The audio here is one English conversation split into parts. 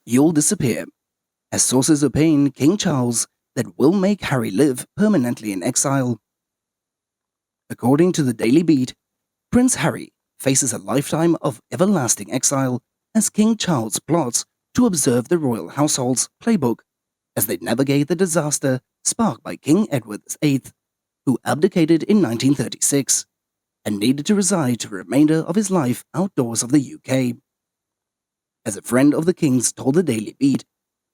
You'll disappear. As sources opine, King Charles that will make Harry live permanently in exile. According to the Daily Beat, Prince Harry faces a lifetime of everlasting exile as King Charles plots to observe the royal household's playbook as they navigate the disaster sparked by King Edward VIII, who abdicated in 1936 and needed to reside the remainder of his life outdoors of the UK. As a friend of the King's told the Daily Beat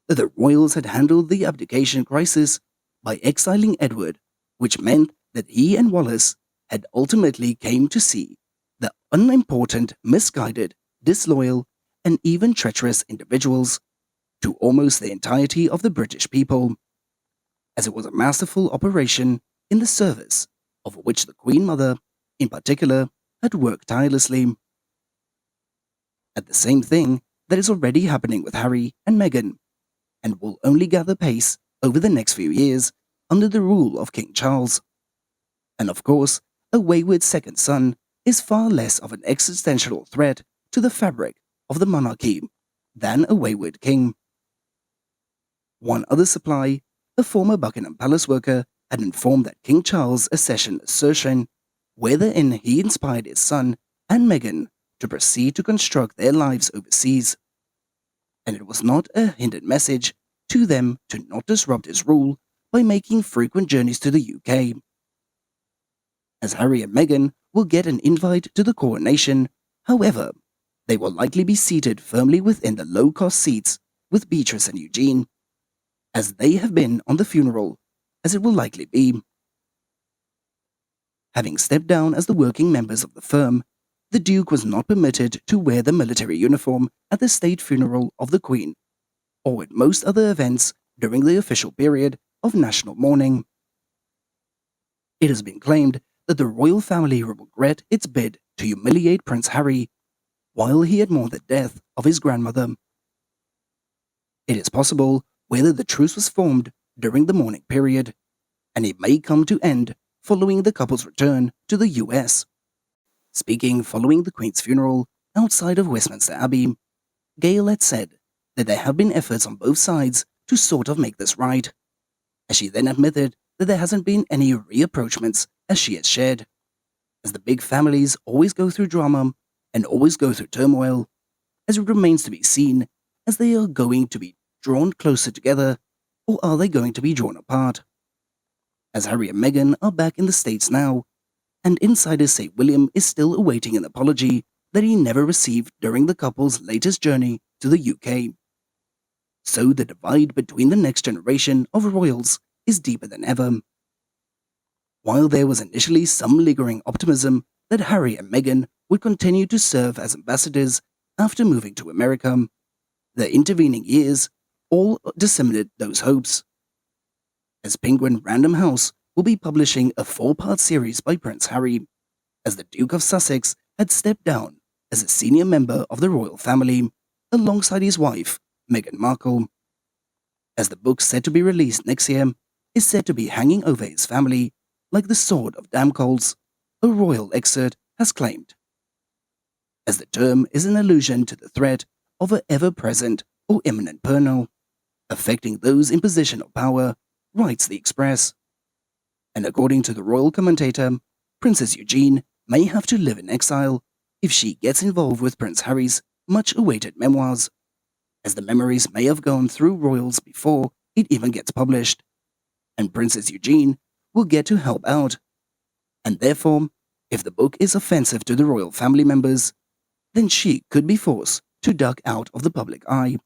that the royals had handled the abdication crisis by exiling Edward, which meant that he and Wallace had ultimately came to see the unimportant, misguided, disloyal, and even treacherous individuals to almost the entirety of the British people, as it was a masterful operation in the service of which the Queen Mother, in particular, had worked tirelessly. At the same thing that is already happening with Harry and Meghan, and will only gather pace over the next few years under the rule of King Charles. And of course, a wayward second son is far less of an existential threat to the fabric of the monarchy than a wayward king. One other supply, a former Buckingham Palace worker, had informed that King Charles' assertion, wherein he inspired his son and Meghan to proceed to construct their lives overseas. And it was not a hidden message to them to not disrupt his rule by making frequent journeys to the UK. As Harry and Meghan will get an invite to the coronation, however, they will likely be seated firmly within the low-cost seats with Beatrice and Eugenie, as they have been on the funeral, as it will likely be. Having stepped down as the working members of the firm, the Duke was not permitted to wear the military uniform at the state funeral of the Queen, or at most other events during the official period of national mourning. It has been claimed that the royal family will regret its bid to humiliate Prince Harry while he had mourned the death of his grandmother. It is possible whether the truce was formed during the mourning period, and it may come to end following the couple's return to the US. Speaking following the Queen's funeral outside of Westminster Abbey, Gayle had said that there have been efforts on both sides to sort of make this right, as she then admitted that there hasn't been any reapproachments as she had shared, as the big families always go through drama and always go through turmoil, as it remains to be seen as they are going to be drawn closer together or are they going to be drawn apart. As Harry and Meghan are back in the States now, and insiders say William is still awaiting an apology that he never received during the couple's latest journey to the UK. So the divide between the next generation of royals is deeper than ever. While there was initially some lingering optimism that Harry and Meghan would continue to serve as ambassadors after moving to America, the intervening years all disseminated those hopes. As Penguin Random House will be publishing a 4-part series by Prince Harry, as the Duke of Sussex had stepped down as a senior member of the royal family alongside his wife, Meghan Markle. As the book set to be released next year is said to be hanging over his family like the sword of Damocles, a royal excerpt has claimed. As the term is an allusion to the threat of an ever-present or imminent peril affecting those in position of power, writes the Express. And according to the royal commentator, Princess Eugenie may have to live in exile if she gets involved with Prince Harry's much-awaited memoirs, as the memories may have gone through royals before it even gets published, and Princess Eugenie will get to help out. And therefore, if the book is offensive to the royal family members, then she could be forced to duck out of the public eye.